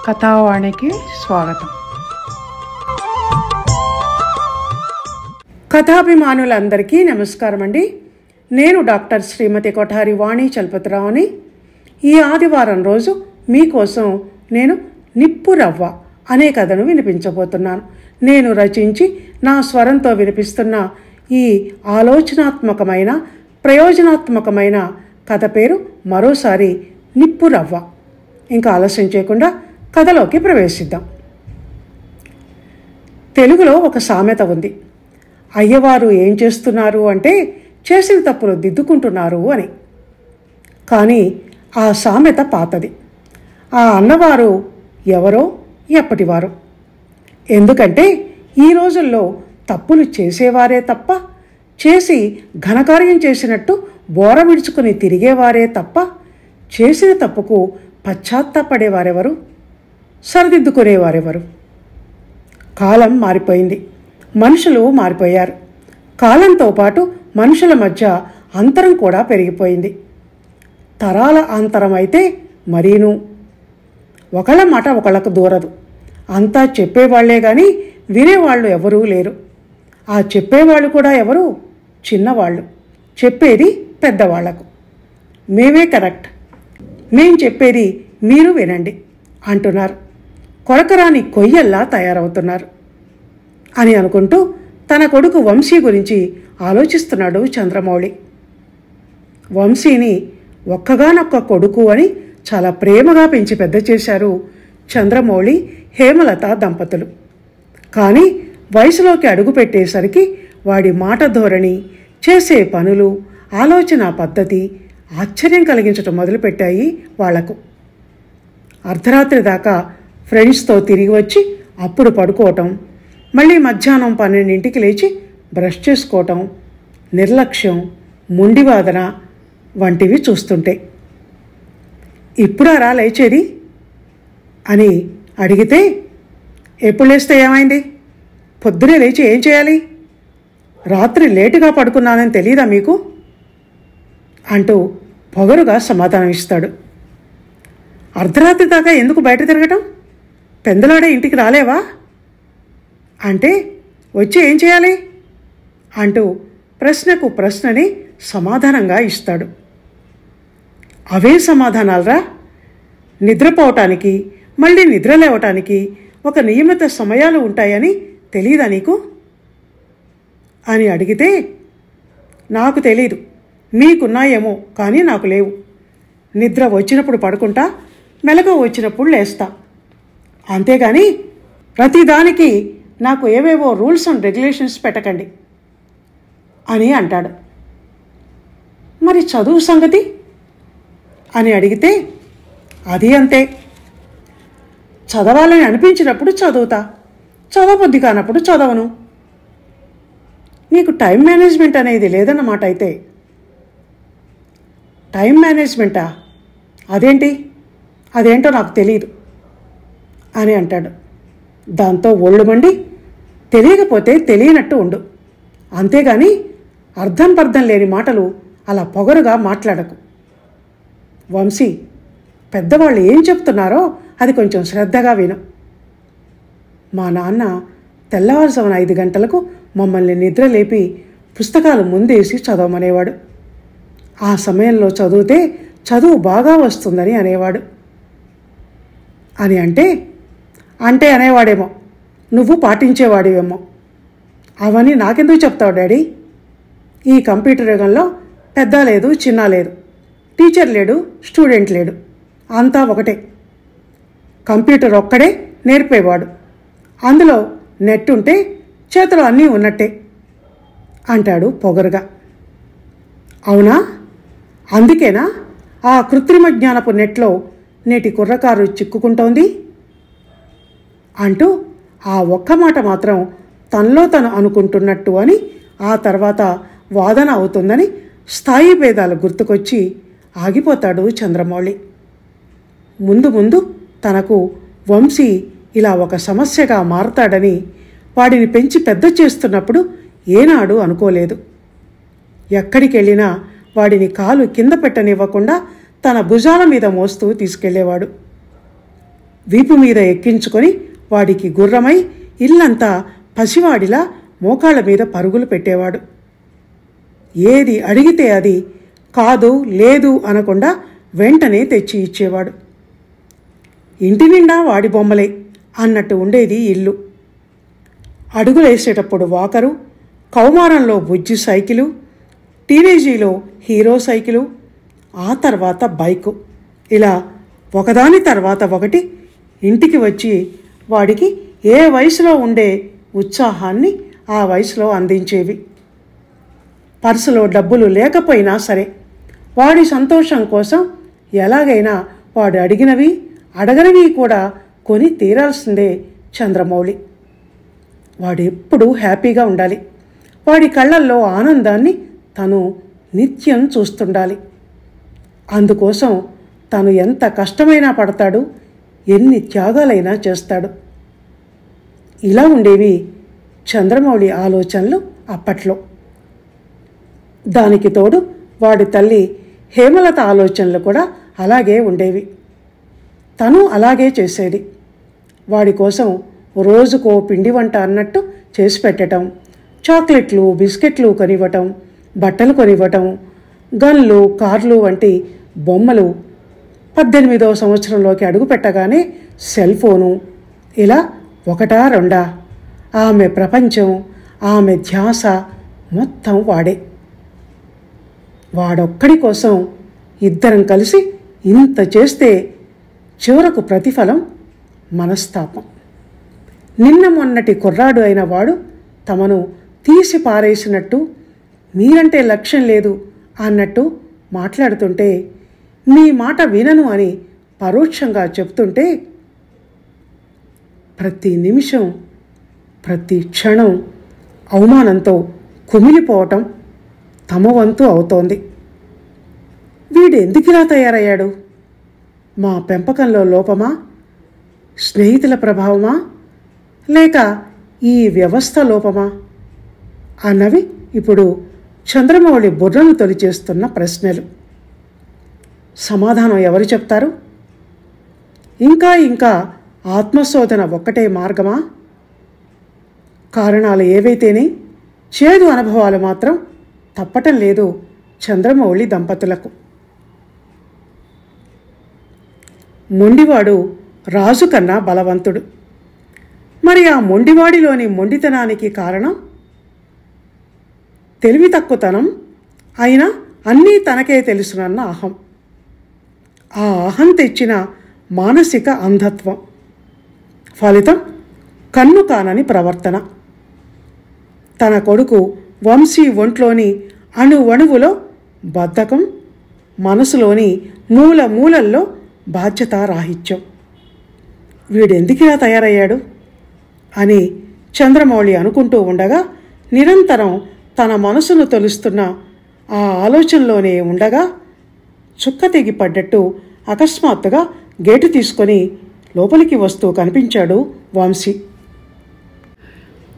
కథావాణికి స్వాగతం. కథాభిమానులందరికీ నమస్కారం అండి. నేను డాక్టర్ శ్రీమతి కొఠారి వాణి చలపతిరావుని. ఈ ఆదివారం రోజు మీకోసం నేను నిప్పు రవ్వ అనే కథను వినిపించబోతున్నాను. నేను రచించి నా స్వరంతో వినిపిస్తున్న ఈ ఆలోచనాత్మకమైన ప్రయోజనాత్మకమైన కథ పేరు మరోసారి నిప్పు రవ్వ. ఇంకా ఆలస్యం చేయకుండా కథలోకి ప్రవేశిద్దాం. తెలుగులో ఒక సామెత ఉంది. అయ్యవారు ఏం చేస్తున్నారు అంటే చేసిన తప్పులు దిద్దుకుంటున్నారు అని. కానీ ఆ సామెత పాతది. ఆ అన్నవారు ఎవరో ఎప్పటివారు. ఎందుకంటే ఈ రోజుల్లో తప్పులు చేసేవారే తప్ప, చేసి ఘనకార్యం చేసినట్టు బోర విడుచుకుని తిరిగేవారే తప్ప, చేసిన తప్పుకు పశ్చాత్తాపడేవారెవరు, సరిదిద్దుకునేవారెవరు? కాలం మారిపోయింది, మనుషులు మారిపోయారు. కాలంతో పాటు మనుషుల మధ్య అంతరం కూడా పెరిగిపోయింది. తరాల అంతరం అయితే మరీను. ఒకళ్ళ మాట ఒకళ్ళకు దూరదు. అంతా చెప్పేవాళ్లే కానీ వినేవాళ్ళు ఎవరూ లేరు. ఆ చెప్పేవాళ్ళు కూడా ఎవరు? చిన్నవాళ్ళు. చెప్పేది పెద్దవాళ్లకు. మేమే కరెక్ట్, మేం చెప్పేది మీరు వినండి అంటున్నారు. కొరకరాని కొయ్యల్లా తయారవుతున్నారు అని అనుకుంటూ తన కొడుకు వంశీ గురించి ఆలోచిస్తున్నాడు చంద్రమౌళి. వంశీని ఒక్కగానొక్క కొడుకు అని చాలా ప్రేమగా పెంచి పెద్ద చేశారు చంద్రమౌళి, హేమలత దంపతులు. కానీ వయసులోకి అడుగుపెట్టేసరికి వాడి మాట ధోరణి, చేసే పనులు, ఆలోచన పద్ధతి ఆశ్చర్యం కలిగించటం మొదలుపెట్టాయి వాళ్లకు. అర్ధరాత్రి దాకా ఫ్రెండ్స్తో తిరిగి వచ్చి అప్పుడు పడుకోవటం, మళ్ళీ మధ్యాహ్నం 12ంటికి లేచి బ్రష్ చేసుకోవటం, నిర్లక్ష్యం, మొండివాదన వంటివి చూస్తుంటే ఇప్పుడారా లేచేది అని అడిగితే, ఎప్పుడు లేస్తే ఏమైంది, పొద్దునే లేచి ఏం చేయాలి, రాత్రి లేటుగా పడుకున్నానని తెలీదా మీకు అంటూ పొగరుగా సమాధానం ఇస్తాడు. అర్ధరాత్రి దాకా ఎందుకు బయట తిరగటం, పెందలాడే ఇంటికి రాలేవా అంటే, వచ్చి ఏం చేయాలి అంటూ ప్రశ్నకు ప్రశ్నని సమాధానంగా ఇస్తాడు. అవే సమాధానాలరా, నిద్రపోవటానికి మళ్ళీ నిద్ర లేవటానికి ఒక నియమిత సమయాలు ఉంటాయని తెలీదా నీకు అని అడిగితే, నాకు తెలీదు, మీకున్నాయేమో కానీ నాకు లేవు. నిద్ర వచ్చినప్పుడు పడుకుంటా, మెలకువ వచ్చినప్పుడు లేస్తా, అంతేగాని ప్రతిదానికి నాకు ఏవేవో రూల్స్ అండ్ రెగ్యులేషన్స్ పెట్టకండి అని అంటాడు. మరి చదువు సంగతి అని అడిగితే, అది అంతే, చదవాలని అనిపించినప్పుడు చదువుతా, చదవబుద్ధి కానప్పుడు చదవను. నీకు టైం మేనేజ్మెంట్ అనేది లేదన్నమాట. అయితే టైం మేనేజ్మెంటా, అదేంటి, అదేంటో నాకు తెలియదు అని అంటాడు. దాంతో ఒళ్ళు మండి, తెలియకపోతే తెలియనట్టు ఉండు, అంతేగాని అర్థం పర్థం లేని మాటలు అలా పొగరుగా మాట్లాడకు. వంశీ, పెద్దవాళ్ళు ఏం చెప్తున్నారో అది కొంచెం శ్రద్ధగా విను. మా నాన్న తెల్లవారుజామున 5 గంటలకు మమ్మల్ని నిద్ర లేపి పుస్తకాలు ముందేసి చదవమనేవాడు. ఆ సమయంలో చదివితే చదువు బాగా వస్తుందని అనేవాడు అని అంటే అనేవాడేమో, నువ్వు పాటించేవాడివేమో. అవన్నీ నాకెందుకు చెప్తావు డాడీ? ఈ కంప్యూటర్ యుగంలో పెద్ద లేదు, చిన్న లేదు, టీచర్ లేడు, స్టూడెంట్ లేడు, అంతా ఒకటే. కంప్యూటర్ ఒక్కడే నేర్పేవాడు, అందులో నెట్ ఉంటే చేతిలో అన్నీ ఉన్నట్టే అంటాడు పొగరుగా. అవునా, అందుకేనా ఆ కృత్రిమ జ్ఞానపు నెట్లో నేటి కుర్రకారు చిక్కుకుంటోంది అంటూ ఆ ఒక్క మాట మాత్రం తనలో తను అనుకుంటున్నట్టు అని, ఆ తర్వాత వాదన అవుతుందని స్థాయి భేదాలు గుర్తుకొచ్చి ఆగిపోతాడు చంద్రమౌళి. ముందు ముందు తనకు వంశీ ఇలా ఒక సమస్యగా మారతాడని వాడిని పెంచి పెద్ద చేస్తున్నప్పుడు ఏనాడు అనుకోలేదు. ఎక్కడికి వెళ్ళినా వాడిని కాలు కింద పెట్టనివ్వకుండా తన భుజాల మీద మోస్తూ తీసుకెళ్లేవాడు. వీపు మీద ఎక్కించుకొని వాడికి గుర్రమై ఇల్లంతా పసివాడిలా మోకాళ్ళ మీద పరుగులు పెట్టేవాడు. ఏది అడిగితే అది కాదు లేదు అనకుండా వెంటనే తెచ్చి ఇచ్చేవాడు. ఇంటి నిండా వాడి బొమ్మలే అన్నట్టు ఉండేది ఇల్లు. అడుగులేసేటప్పుడు వాకరు, కౌమారంలో బుజ్జి సైకిలు, టీనేజీలో హీరో సైకిలు, ఆ తర్వాత బైకు, ఇలా ఒకదాని తర్వాత ఒకటి ఇంటికి వచ్చి వాడికి ఏ వయసులో ఉండే ఉత్సాహాన్ని ఆ వయసులో అందించేవి. పర్సులో డబ్బులు లేకపోయినా సరే వాడి సంతోషం కోసం ఎలాగైనా వాడు అడిగినవి అడగనివి కూడా కొని తీరాల్సిందే చంద్రమౌళి. వాడు ఎప్పుడూ హ్యాపీగా ఉండాలి. వాడి కళ్ళల్లో ఆనందాన్ని తను నిత్యం చూస్తుండాలి. అందుకోసం తను ఎంత కష్టమైనా పడతాడు, ఎన్ని త్యాగాలైనా చేస్తాడు. ఇలా ఉండేవి చంద్రమౌళి ఆలోచనలు అప్పట్లో. దానికి తోడు వాడి తల్లి హేమలత ఆలోచనలు కూడా అలాగే ఉండేవి. తను అలాగే చేసేది. వాడి కోసం రోజుకో పిండి వంట అన్నట్టు చేసి పెట్టడం, చాక్లెట్లు బిస్కెట్లు కొనివ్వటం, బట్టలు కొనివ్వటం, గన్లు కార్లు వంటి బొమ్మలు, 18వ సంవత్సరంలోకి అడుగు పెట్టగానే సెల్ ఫోను, ఇలా ఒకటా రెండా ఆమె ప్రపంచం, ఆమె ధ్యాస మొత్తం వాడే. వాడొక్కడి కోసం ఇద్దరం కలిసి ఇంత చేస్తే చివరకు ప్రతిఫలం మనస్తాపం. నిన్న మొన్నటి కుర్రాడు అయిన వాడు తమను తీసి పారేసినట్టు, మీరంటే లక్ష్యం లేదు అన్నట్టు మాట్లాడుతుంటే, మీ మాట వినను అని పరోక్షంగా చెప్తుంటే, ప్రతి నిమిషం ప్రతి క్షణం అవమానంతో కుమిలిపోవటం తమ వంతు అవుతోంది. వీడు ఎందుకిలా తయారయ్యాడు? మా పెంపకంలో లోపమా, స్నేహితుల ప్రభావమా, లేక ఈ వ్యవస్థ లోపమా అన్నవి ఇప్పుడు చంద్రమౌళి బుర్రను తొలిచేస్తున్న ప్రశ్నలు. సమాధానం ఎవరు చెప్తారు? ఇంకా ఇంకా ఆత్మశోధన ఒక్కటే మార్గమా? కారణాలు ఏవైతేనే చేదు అనుభవాలు మాత్రం తప్పటం లేదు చంద్రమౌళి దంపతులకు. మొండివాడు రాజు కన్నా బలవంతుడు. మరి ఆ మొండివాడిలోని మొండితనానికి కారణం తెలివి తక్కువతనం అయినా అన్నీ తనకే తెలుసునన్న అహం. ఆ అహం తెచ్చిన మానసిక అంధత్వం. ఫలితం కన్ను కానని ప్రవర్తన. తన కొడుకు వంశీ ఒంట్లోని అణువణువులో బద్ధకం, మనసులోని మూల మూలల్లో బాధ్యతారాహిత్యం. వీడెందుకిలా తయారయ్యాడు అని చంద్రమౌళి అనుకుంటూ ఉండగా, నిరంతరం తన మనసును తొలుస్తున్న ఆ ఆలోచనలోనే ఉండగా, చుక్క తెగి పడ్డట్టు అకస్మాత్తుగా గేటు తీసుకొని లోపలికి వస్తూ కనిపించాడు వంశీ.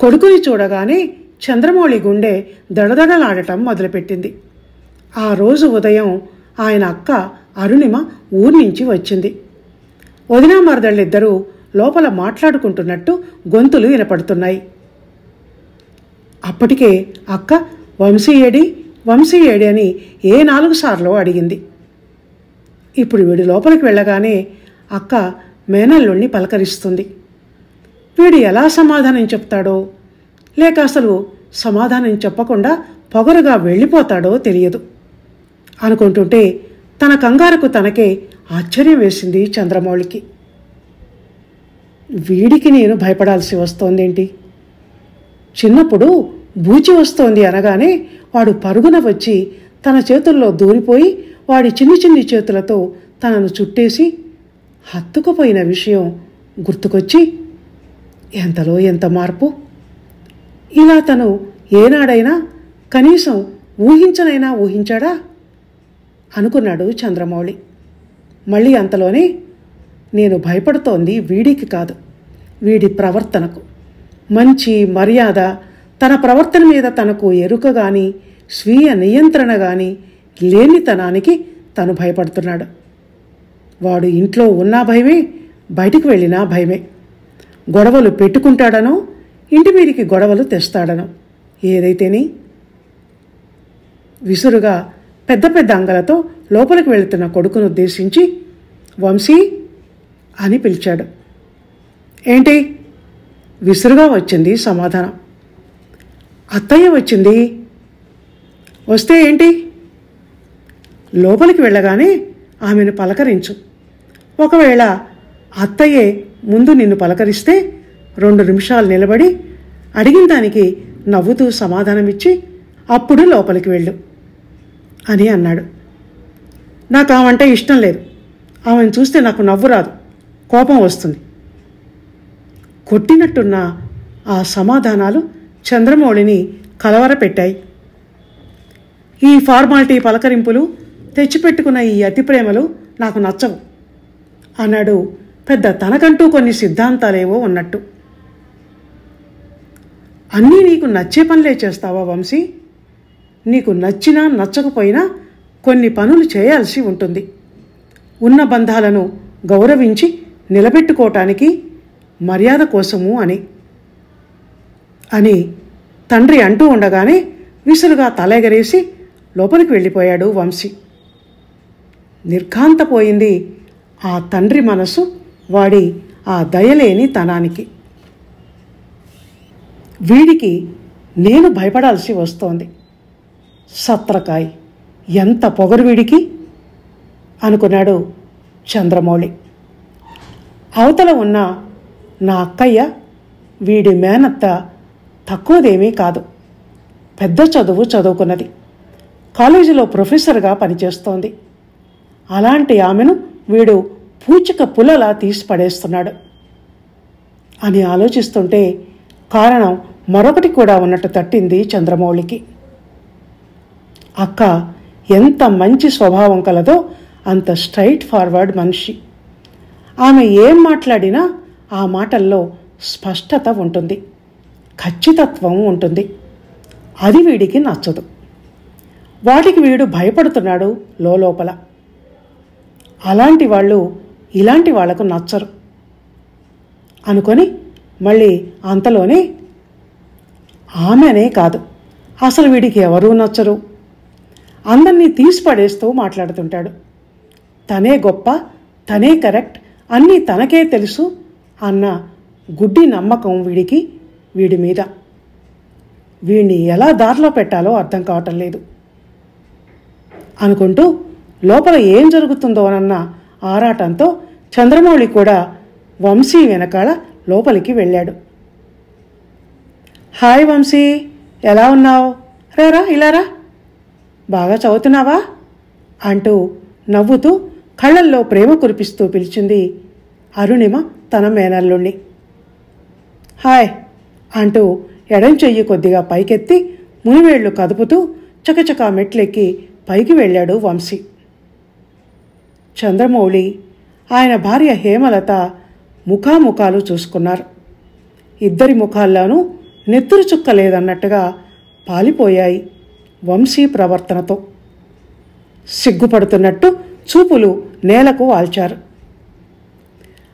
కొడుకుని చూడగానే చంద్రమౌళి గుండె దడదడలాడటం మొదలుపెట్టింది. ఆ రోజు ఉదయం ఆయన అక్క అరుణిమ ఊరి నుంచి వచ్చింది. వదినా మరదళ్ళిద్దరూ లోపల మాట్లాడుకుంటున్నట్టు గొంతులు వినపడుతున్నాయి. అప్పటికే అక్క వంశీ ఏడి అని ఏ 4 సార్లు అడిగింది. ఇప్పుడు వీడు లోపలికి వెళ్ళగానే అక్క మేనల్లుణ్ణి పలకరిస్తుంది. వీడు ఎలా సమాధానం చెప్తాడో, లేక అసలు సమాధానం చెప్పకుండా పొగరుగా వెళ్ళిపోతాడో తెలియదు. అనుకుంటుంటే తన కంగారుకు తనకే ఆశ్చర్యం వేసింది చంద్రమౌళికి. వీడికి నేను భయపడాల్సి వస్తోందేంటి? చిన్నప్పుడు బూచి వస్తోంది అనగానే వాడు పరుగున వచ్చి తన చేతుల్లో దూరిపోయి వాడి చిన్ని చిన్ని చేతులతో తనను చుట్టేసి హత్తుకుపోయిన విషయం గుర్తుకొచ్చి, ఎంతలో ఎంత మార్పు! ఇలా తను ఏనాడైనా కనీసం ఊహించనైనా ఊహించాడా అనుకున్నాడు చంద్రమౌళి. మళ్ళీ అంతలోనే, నేను భయపడుతోంది వీడికి కాదు, వీడి ప్రవర్తనకు. మంచి మర్యాద, తన ప్రవర్తన మీద తనకు ఎరుక కానీ స్వీయ నియంత్రణ కానీ లేనితనానికి తను భయపడుతున్నాడు. వాడు ఇంట్లో ఉన్నా భయమే, బయటికి వెళ్ళినా భయమే. గొడవలు పెట్టుకుంటాడనో ఇంటి మీదికి గొడవలు తెస్తాడనో. ఏదైతేని విసురుగా పెద్ద పెద్ద అంగలతో లోపలికి వెళుతున్న కొడుకును ఉద్దేశించి వంశీ అని పిలిచాడు. ఏంటి? విసురుగా వచ్చింది సమాధానం. అత్తయ్య వచ్చింది. వస్తే ఏంటి? లోపలికి వెళ్ళగానే ఆమెను పలకరించు. ఒకవేళ అత్తయ్యే ముందు నిన్ను పలకరిస్తే 2 నిమిషాలు నిలబడి అడిగిన దానికి నవ్వుతూ సమాధానమిచ్చి అప్పుడు లోపలికి వెళ్ళు అని అన్నాడు. నాకు ఆమంటే ఇష్టం లేదు. ఆమెను చూస్తే నాకు నవ్వు రాదు, కోపం వస్తుంది. కొట్టినట్టున్న ఆ సమాధానాలు చంద్రమౌళిని కలవరపెట్టాయి. ఈ ఫార్మాలిటీ పలకరింపులు, తెచ్చిపెట్టుకున్న ఈ అతి ప్రేమలు నాకు నచ్చవు అన్నాడు పెద్ద తనకంటూ కొన్ని సిద్ధాంతాలేవో ఉన్నట్టు. అన్నీ నీకు నచ్చే పనులే చేస్తావా వంశీ? నీకు నచ్చినా నచ్చకపోయినా కొన్ని పనులు చేయాల్సి ఉంటుంది. ఉన్న బంధాలను గౌరవించి నిలబెట్టుకోవటానికి మర్యాద కోసము అని తండ్రి అంటూ ఉండగానే విసురుగా తలెగరేసి లోపలికి వెళ్ళిపోయాడు వంశీ. నిర్ఘాంతపోయింది ఆ తండ్రి మనసు వాడి ఆ దయలేని తనానికి. వీడికి నేను భయపడాల్సి వస్తోంది. సత్రకాయ్, ఎంత పొగరు వీడికి అనుకున్నాడు చంద్రమౌళి. అవతల ఉన్న నా అక్కయ్య వీడి మేనత్త తక్కువదేమీ కాదు. పెద్ద చదువు చదువుకున్నది. కాలేజీలో ప్రొఫెసర్గా పనిచేస్తోంది. అలాంటి ఆమెను వీడు పూచిక పుల్లలా తీసి పడేస్తున్నాడు అని ఆలోచిస్తుంటే కారణం మరొకటి కూడా ఉన్నట్టు తట్టింది చంద్రమౌళికి. అక్క ఎంత మంచి స్వభావం కలదో అంత స్ట్రైట్ ఫార్వర్డ్ మనిషి. ఆమె ఏం మాట్లాడినా ఆ మాటల్లో స్పష్టత ఉంటుంది, ఖచ్చితత్వం ఉంటుంది. అది వీడికి నచ్చదు. వాటికి వీడు భయపడుతున్నాడు లోపల. అలాంటి వాళ్ళు ఇలాంటి వాళ్లకు నచ్చరు అనుకొని మళ్ళీ అంతలోనే ఆమెనే కాదు, అసలు వీడికి ఎవరూ నచ్చరు, అందరినీ తీసిపడేస్తూ మాట్లాడుతుంటాడు. తనే గొప్ప, తనే కరెక్ట్, అన్నీ తనకే తెలుసు అన్న గుడ్డి నమ్మకం వీడి మీద. వీడిని ఎలా దారిలో పెట్టాలో అర్థం కావటం లేదు అనుకుంటూ లోపల ఏం జరుగుతుందోనన్న ఆరాటంతో చంద్రమౌళి కూడా వంశీ వెనకాల లోపలికి వెళ్ళాడు. హాయ్ వంశీ, ఎలా ఉన్నావు? రా ఇలారా, బాగా చదువుతున్నావా అంటూ నవ్వుతూ కళ్ళల్లో ప్రేమ కురిపిస్తూ పిలిచింది అరుణిమ తన మేనల్లుణ్ణి. హాయ్ అంటూ ఎడం చెయ్యి కొద్దిగా పైకెత్తి మునివేళ్లు కదుపుతూ చకచకా మెట్లెక్కి పైకి వెళ్ళాడు వంశీ. చంద్రమౌళి ఆయన భార్య హేమలత ముఖాముఖాలు చూసుకున్నారు. ఇద్దరి ముఖాల్లోనూ నెత్తురు చుక్క లేదన్నట్టుగా పాలిపోయాయి వంశీ ప్రవర్తనతో. సిగ్గుపడుతున్నట్టు చూపులు నేలకు వాల్చారు.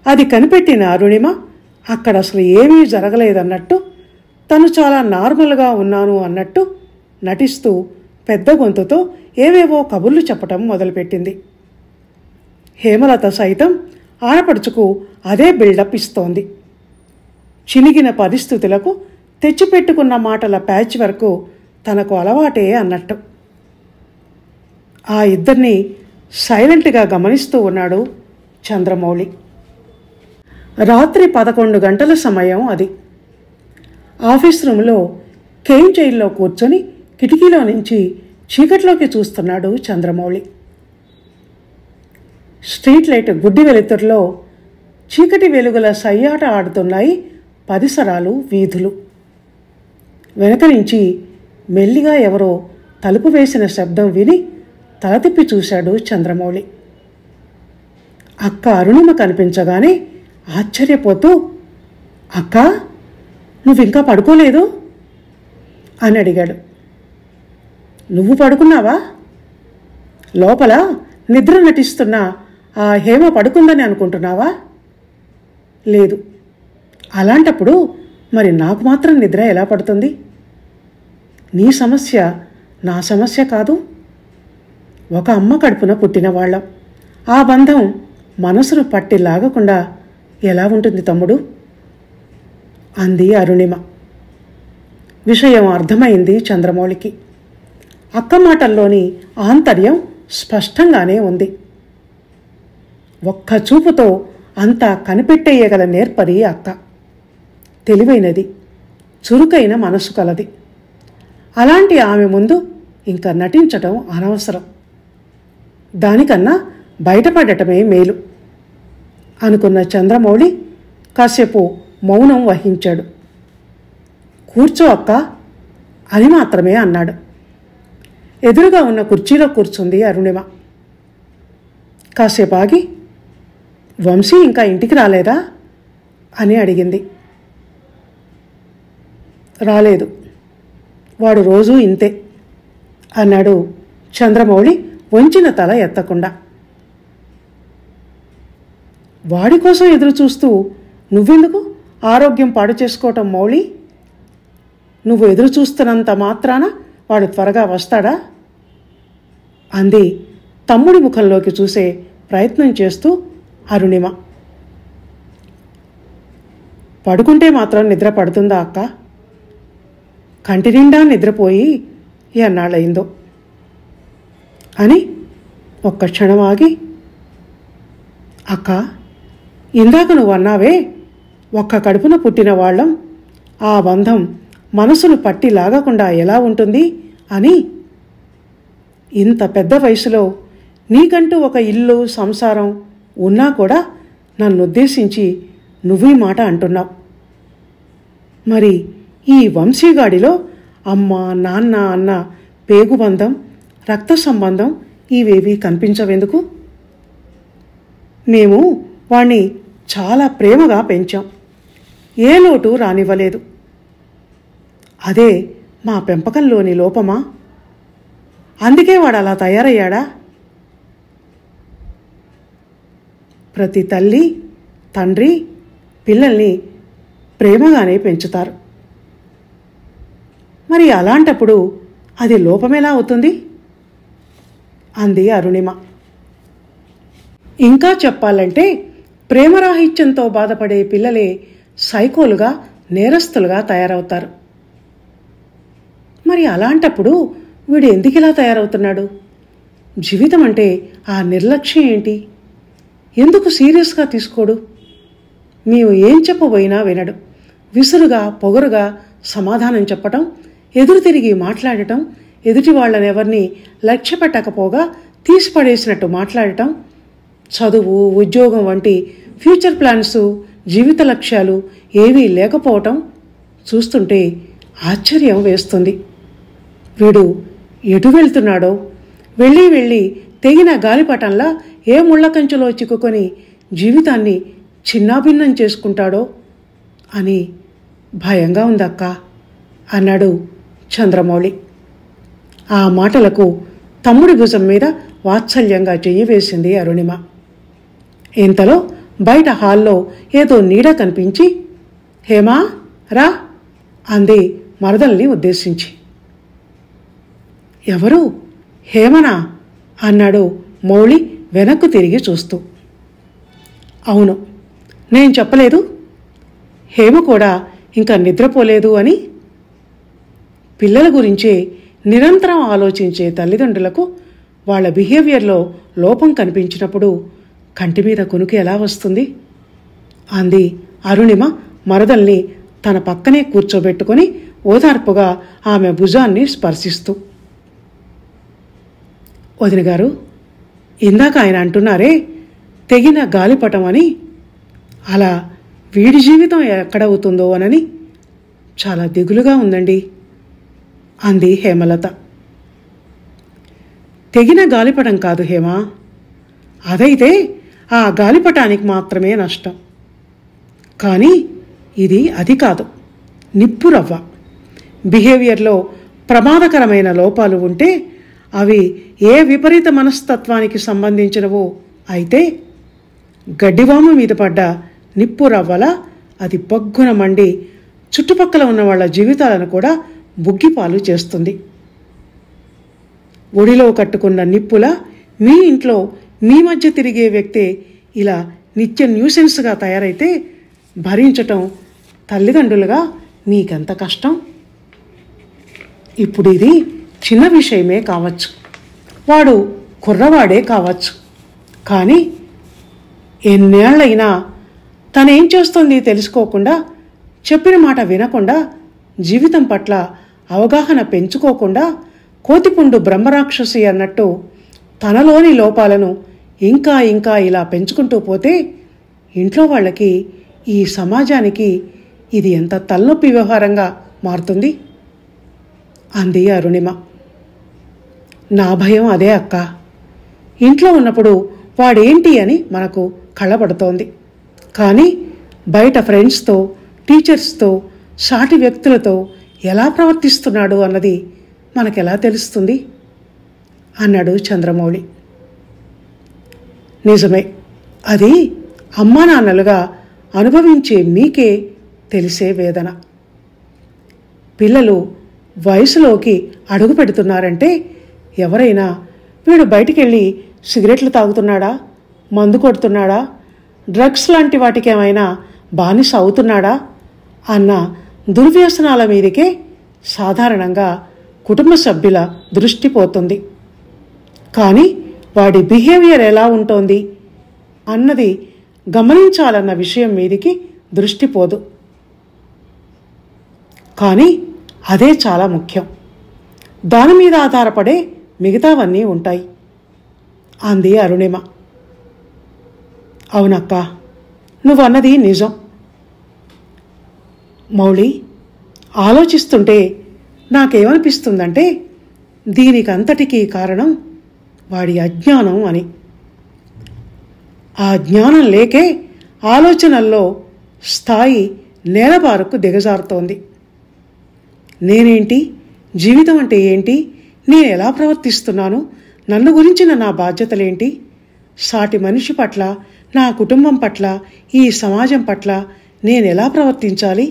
అది కనిపెట్టిన అరుణిమ అక్కడ అసలు ఏమీ జరగలేదన్నట్టు, తను చాలా నార్మల్గా ఉన్నాను అన్నట్టు నటిస్తూ పెద్ద గొంతుతో ఏవేవో కబుర్లు చెప్పటం మొదలుపెట్టింది. హేమలత సైతం ఆడపడుచుకు అదే బిల్డప్ ఇస్తోంది. చినిగిన పరిస్థితులకు తెచ్చిపెట్టుకున్న మాటల ప్యాచ్ వరకు తనకు అలవాటే అన్నట్టు. ఆ ఇద్దరిని సైలెంట్గా గమనిస్తూ ఉన్నాడు చంద్రమౌళి. రాత్రి 11 గంటల సమయం అది. ఆఫీస్ రూమ్లో కేన్ చైర్లో కూర్చొని కిటికీలో నుంచి చీకట్లోకి చూస్తున్నాడు చంద్రమౌళి. స్ట్రీట్ లైట్ గుడ్డి వెలుతురులో చీకటి వెలుగుల సయ్యాట ఆడుతున్నాయి పరిసరాలు, వీధులు. వెనక నుంచి మెల్లిగా ఎవరో తలుపు వేసిన శబ్దం విని తల తిప్పి చూశాడు చంద్రమౌళి. అక్క అరుణిమ కనిపించగానే ఆశ్చర్యపోతూ, అక్క, నువ్వింకా పడుకోలేదు అని అడిగాడు. నువ్వు పడుకున్నావా? లోపల నిద్ర నటిస్తున్న ఆ హేమ పడుకుందని అనుకుంటున్నావా లేదు. అలాంటప్పుడు మరి నాకు మాత్రం నిద్ర ఎలా పడుతుంది? నీ సమస్య నా సమస్య కాదు. ఒక అమ్మ కడుపున పుట్టిన వాళ్ళం. ఆ బంధం మనసును పట్టి లాగకుండా ఎలా ఉంటుంది తమ్ముడు? అంది అరుణిమ. విషయం అర్థమైంది చంద్రమౌళికి. అక్క మాటల్లోని ఆంతర్యం స్పష్టంగానే ఉంది. ఒక్క చూపుతో అంతా కనిపెట్టేయగల నేర్పరి అక్క. తెలివైనది, చురుకైన మనసు కలది. అలాంటి ఆమె ముందు ఇంకా నటించటం అనవసరం. దానికన్నా బయటపడటమే మేలు అనుకున్న చంద్రమౌళి కాసేపు మౌనం వహించాడు. కూర్చో అక్క అని మాత్రమే అన్నాడు. ఎదురుగా ఉన్న కుర్చీలో కూర్చుంది అరుణిమ. కాసేపు ఆగి, వంశీ ఇంకా ఇంటికి రాలేదా అని అడిగింది. రాలేదు, వాడు రోజూ ఇంతే అన్నాడు చంద్రమౌళి వంచిన తల ఎత్తకుండా. వాడి కోసం ఎదురు చూస్తూ నువ్వెందుకు ఆరోగ్యం పాడు చేసుకోవటం మౌళి? నువ్వు ఎదురు చూస్తున్నంత మాత్రాన వాడు త్వరగా వస్తాడా? అంది తమ్ముడి ముఖంలోకి చూసే ప్రయత్నం చేస్తూ అరుణిమ. పడుకుంటే మాత్రం నిద్ర పడుతుందా అక్క? కంటి నిండా నిద్రపోయి ఎన్నాళ్ళయిందో అని ఒక్క క్షణం ఆగి, అక్క, ఇందాక నువ్వు అన్నావే ఒక్క కడుపున పుట్టిన వాళ్ళం, ఆ బంధం మనసును పట్టి లాగకుండా ఎలా ఉంటుంది అని. ఇంత పెద్ద వయసులో నీకంటూ ఒక ఇల్లు సంసారం ఉన్నా కూడా నన్ను ఉద్దేశించి నువ్వీ మాట అంటున్నావు. మరి ఈ వంశీగాడిలో అమ్మ నాన్న అన్న పేగుబంధం రక్త సంబంధం ఇవేవీ కనిపించవెందుకు? మేము వాణ్ణి చాలా ప్రేమగా పెంచాం, ఏ లోటు రానివ్వలేదు. అదే మా పెంపకంలోని లోపమా? అందుకే వాడు అలా తయారయ్యాడా? ప్రతి తల్లి తండ్రి పిల్లల్ని ప్రేమగానే పెంచుతారు. మరి అలాంటప్పుడు అది లోపమెలా అవుతుంది? అంది అరుణిమ. ఇంకా చెప్పాలంటే ప్రేమరాహిత్యంతో బాధపడే పిల్లలే సైకోలుగా నేరస్తులుగా తయారవుతారు. మరి అలాంటప్పుడు వీడు ఎందుకు ఇలా తయారవుతున్నాడు? జీవితం అంటే ఆ నిర్లక్ష్యం ఏంటి? ఎందుకు సీరియస్గా తీసుకోడు? మేము ఏం చెప్పబోయినా వినడు. విసురుగా పొగరుగా సమాధానం చెప్పటం, ఎదురు తిరిగి మాట్లాడటం, ఎదుటి వాళ్ళనెవరిని లక్ష్య పెట్టకపోగా తీసిపడేసినట్టు మాట్లాడటం, చదువు ఉద్యోగం వంటి ఫ్యూచర్ ప్లాన్స్ జీవిత లక్ష్యాలు ఏవీ లేకపోవటం చూస్తుంటే ఆశ్చర్యం వేస్తుంది. వీడు ఎటు వెళ్తున్నాడో, వెళ్ళి వెళ్ళి తెగిన గాలిపటంలా ఏ ముళ్ళకంచులో చిక్కుకొని జీవితాన్ని చిన్నాభిన్నం చేసుకుంటాడో అని భయంగా ఉందక్క అన్నాడు చంద్రమౌళి. ఆ మాటలకు తమ్ముడి భుజం మీద వాత్సల్యంగా చెయ్యి వేసింది అరుణిమ. ఇంతలో బయట హాల్లో ఏదో నీడ కనిపించి, హేమా రా అంది మరదల్ని ఉద్దేశించి. ఎవరు? హేమనా అన్నాడు మౌళి వెనక్కు తిరిగి చూస్తూ. అవును, నేను చెప్పలేదు హేమ కూడా ఇంకా నిద్రపోలేదు అని. పిల్లల గురించే నిరంతరం ఆలోచించే తల్లిదండ్రులకు వాళ్ళ బిహేవియర్లో లోపం కనిపించినప్పుడు కంటి మీద కునుకు ఎలా వస్తుంది? అంది అరుణిమ మరదల్ని తన పక్కనే కూర్చోబెట్టుకుని ఓదార్పుగా ఆమె భుజాన్ని స్పర్శిస్తూ. వదిన గారు, ఇందాక ఆయన అంటున్నారే తెగిన గాలిపటం అని, అలా వీడి జీవితం ఎక్కడవుతుందో అనని చాలా దిగులుగా ఉందండి అంది హేమలత. తెగిన గాలిపటం కాదు హేమ, అదైతే ఆ గాలిపటానికి మాత్రమే నష్టం. కానీ ఇది అది కాదు, నిప్పురవ్వ. బిహేవియర్లో ప్రమాదకరమైన లోపాలు ఉంటే అవి ఏ విపరీత మనస్తత్వానికి సంబంధించినవో అయితే గడ్డివాము మీద పడ్డ నిప్పు రవ్వల అది బొగ్గున మండి చుట్టుపక్కల ఉన్న వాళ్ళ జీవితాలను కూడా బుగ్గిపాలు చేస్తుంది. ఒడిలో కట్టుకున్న నిప్పులా మీ ఇంట్లో మీ మధ్య తిరిగే వ్యక్తే ఇలా నిత్య న్యూసెన్స్గా తయారైతే భరించటం తల్లిదండ్రులుగా మీకెంత కష్టం. ఇప్పుడు ఇది చిన్న విషయమే కావచ్చు, వాడు కుర్రవాడే కావచ్చు, కానీ ఎన్నేళ్లైనా తనేం చేస్తుంది తెలుసుకోకుండా, చెప్పిన మాట వినకుండా, జీవితం పట్ల అవగాహన పెంచుకోకుండా కోతిపుండు బ్రహ్మరాక్షసి అన్నట్టు తనలోని లోపాలను ఇంకా ఇంకా ఇలా పెంచుకుంటూ పోతే ఇంట్లో వాళ్ళకి, ఈ సమాజానికి ఇది ఎంత తలనొప్పి వ్యవహారంగా మారుతుంది అంది అరుణిమ. నా భయం అదే అక్క. ఇంట్లో ఉన్నప్పుడు వాడేంటి అని మనకు కళ్ళబడుతోంది, కానీ బయట ఫ్రెండ్స్తో, టీచర్స్తో, సాటి వ్యక్తులతో ఎలా ప్రవర్తిస్తున్నాడు అన్నది మనకెలా తెలుస్తుంది అన్నాడు చంద్రమౌళి. నిజమే, అది అమ్మా నాన్నలుగా అనుభవించే మీకే తెలిసే వేదన. పిల్లలు వయసులోకి అడుగు పెడుతున్నారంటే ఎవరైనా వీడు బయటికెళ్ళి సిగరెట్లు తాగుతున్నాడా, మందు కొడుతున్నాడా, డ్రగ్స్ లాంటి వాటికేమైనా బానిస అవుతున్నాడా అన్న దుర్వ్యసనాల మీదకే సాధారణంగా కుటుంబ సభ్యుల దృష్టి పోతుంది. కానీ వాడి బిహేవియర్ ఎలా ఉంటోంది అన్నది గమనించాలన్న విషయం మీదికి దృష్టి పోదు. కానీ అదే చాలా ముఖ్యం. దాని మీద ఆధారపడే మిగతావన్నీ ఉంటాయి అంది అరుణిమ. అవునక్క, నువ్వన్నది నిజం. మౌళి, ఆలోచిస్తుంటే నాకేమనిపిస్తుందంటే దీనికంతటికీ కారణం వాడి అజ్ఞానం అని. ఆ జ్ఞానం లేకే ఆలోచనల్లో స్థాయి నేలబారుకు దిగజారుతోంది. నేనేంటి, జీవితం అంటే ఏంటి, నేను ఎలా ప్రవర్తిస్తున్నాను, నన్ను గురించిన నా బాధ్యతలేంటి, సాటి మనిషి పట్ల, నా కుటుంబం పట్ల, ఈ సమాజం పట్ల నేను ఎలా ప్రవర్తించాలి,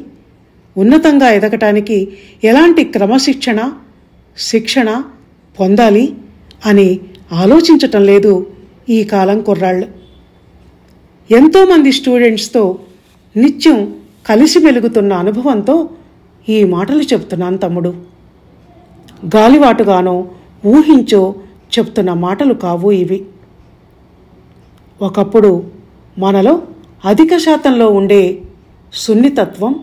ఉన్నతంగా ఎదగటానికి ఎలాంటి క్రమశిక్షణ, శిక్షణ పొందాలి అని ఆలోచించటం లేదు ఈ కాలం కుర్రాళ్ళు. ఎంతోమంది స్టూడెంట్స్తో నిత్యం కలిసి వెలుగుతున్న అనుభవంతో ఈ మాటలు చెప్తున్నాను తమ్ముడు. గాలివాటుగానో ఊహించో చెప్తున్న మాటలు కావు ఇవి. ఒకప్పుడు మనలో అధిక శాతంలో ఉండే సున్నితత్వం,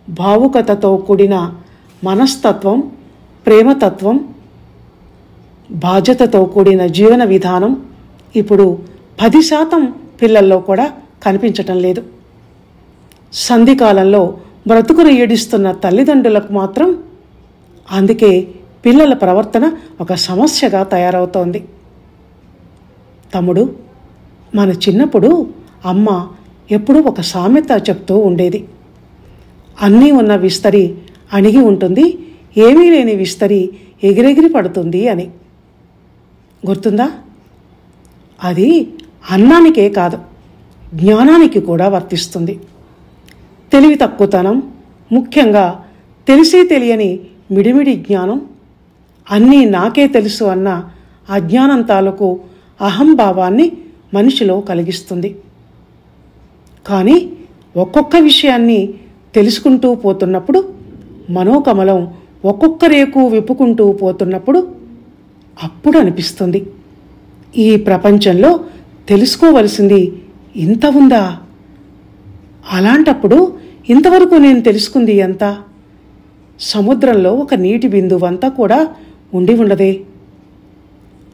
భావుకతతో కూడిన మనస్తత్వం, ప్రేమతత్వం, బాధ్యతతో కూడిన జీవన విధానం ఇప్పుడు 10% పిల్లల్లో కూడా కనిపించటం లేదు. సంధికాలంలో బ్రతుకును ఏడిస్తున్న తల్లిదండ్రులకు మాత్రం అందుకే పిల్లల ప్రవర్తన ఒక సమస్యగా తయారవుతోంది. తమ్ముడు, మన చిన్నప్పుడు అమ్మ ఎప్పుడూ ఒక సామెత చెప్తూ ఉండేది. అన్నీ ఉన్న విస్తరి అణిగి ఉంటుంది, ఏమీ లేని విస్తరి ఎగిరెగిరి పడుతుంది అని. గుర్తుందా? అది అన్నానికే కాదు, జ్ఞానానికి కూడా వర్తిస్తుంది. తెలివి తక్కువతనం, ముఖ్యంగా తెలిసి తెలియని మిడిమిడి జ్ఞానం, అన్నీ నాకే తెలుసు అన్న అజ్ఞానం తాలూకు అహంభావాన్ని మనిషిలో కలిగిస్తుంది. కానీ ఒక్కొక్క విషయాన్ని తెలుసుకుంటూ పోతున్నప్పుడు, మనోకమలం ఒక్కొక్క రేకు విప్పుకుంటూ పోతున్నప్పుడు అప్పుడు అనిపిస్తుంది, ఈ ప్రపంచంలో తెలుసుకోవలసింది ఇంత ఉందా? అలాంటప్పుడు ఇంతవరకు నేను తెలుసుకుంది ఎంత? సముద్రంలో ఒక నీటి బిందువంతా కూడా ఉండి ఉండదే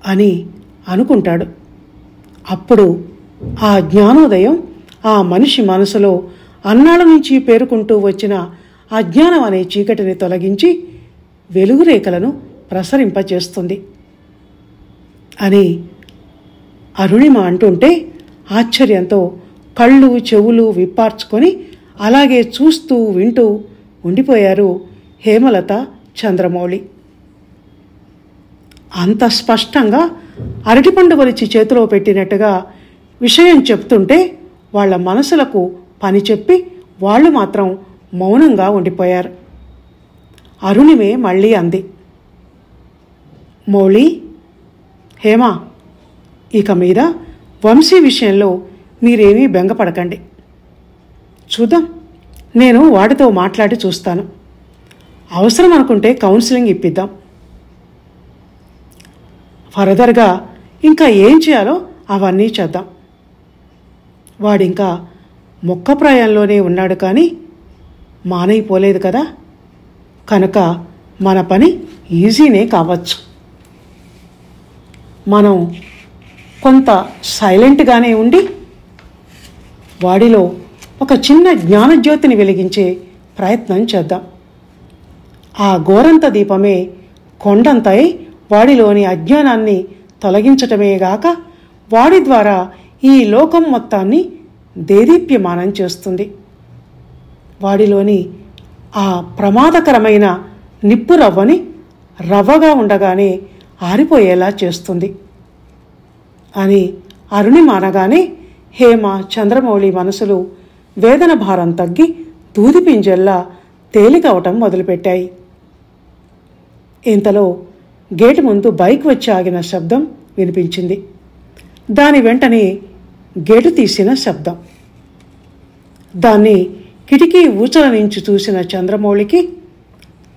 అని అనుకుంటాడు. అప్పుడు ఆ జ్ఞానోదయం ఆ మనిషి మనసులో అన్నాళ్ళ నుంచి పేరుకుంటూ వచ్చిన అజ్ఞానం అనే చీకటిని తొలగించి వెలుగురేఖలను ప్రసరింపచేస్తుంది అని అరుణిమ అంటుంటే ఆశ్చర్యంతో కళ్ళు చెవులు విప్పార్చుకొని అలాగే చూస్తూ వింటూ ఉండిపోయారు హేమలత, చంద్రమౌళి. అంత స్పష్టంగా అరటిపండు వలిచి చేతిలో పెట్టినట్టుగా విషయం చెప్తుంటే వాళ్ళ మనసులకు పని చెప్పి వాళ్ళు మాత్రం మౌనంగా ఉండిపోయారు. అరుణిమే మళ్ళీ అంది, మౌళి, హేమా, ఇక మీద వంశీ విషయంలో మీరేమీ బెంగపడకండి. చూద్దాం, నేను వాడితో మాట్లాడి చూస్తాను. అవసరం అనుకుంటే కౌన్సిలింగ్ ఇప్పిద్దాం. ఫర్దర్గా ఇంకా ఏం చేయాలో అవన్నీ చేద్దాం. వాడింకా మొక్కప్రాయంలోనే ఉన్నాడు, కానీ మానైపోలేదు కదా, కనుక మన పని ఈజీనే కావచ్చు. మనం కొంత సైలెంట్గానే ఉండి వాడిలో ఒక చిన్న జ్ఞానజ్యోతిని వెలిగించే ప్రయత్నం చేద్దాం. ఆ గోరంత దీపమే కొండంతై వాడిలోని అజ్ఞానాన్ని తొలగించటమేగాక వాడి ద్వారా ఈ లోకం మొత్తాన్ని దేదీప్యమానం చేస్తుంది. వాడిలోని ఆ ప్రమాదకరమైన నిప్పు రవ్వని రవ్వగా ఉండగానే ఆరిపోయేలా చేస్తుంది అని అరుణిమ అనగానే హేమ, చంద్రమౌళి మనసులు వేదన భారం తగ్గి దూదిపింజల్లా తేలికవటం మొదలుపెట్టాయి. ఇంతలో గేటు ముందు బైక్ వచ్చి ఆగిన శబ్దం వినిపించింది. దాని వెంటనే గేటు తీసిన శబ్దం. దాన్ని కిటికీ ఊచల నుంచి చూసిన చంద్రమౌళికి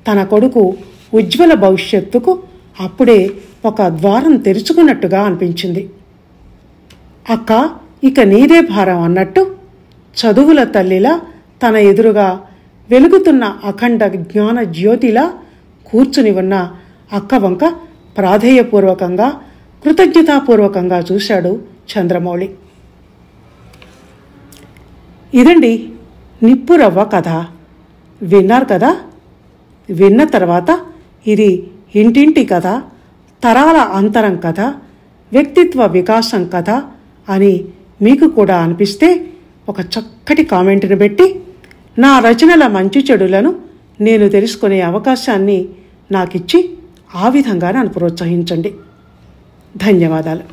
తన కొడుకు ఉజ్వల భవిష్యత్తుకు అప్పుడే ఒక ద్వారం తెరుచుకున్నట్టుగా అనిపించింది. అక్క, ఇక నీదే భారం అన్నట్టు చదువుల తల్లిలా తన ఎదురుగా వెలుగుతున్న అఖండ జ్ఞాన జ్యోతిలా కూర్చుని ఉన్న అక్క వంక ప్రాధేయపూర్వకంగా, కృతజ్ఞతాపూర్వకంగా చూశాడు చంద్రమౌళి. ఇదండి నిప్పురవ్వ కథ. విన్నారు కదా? విన్న తర్వాత ఇది ఇంటింటి కథ, తరాల అంతరం కథ, వ్యక్తిత్వ వికాసం కథ అని మీకు కూడా అనిపిస్తే ఒక చక్కటి కామెంట్ని పెట్టి నా రచనల మంచి చెడులను నేను తెలుసుకునే అవకాశాన్ని నాకిచ్చి ఆ విధంగా నన్ను ప్రోత్సహించండి. ధన్యవాదాలు.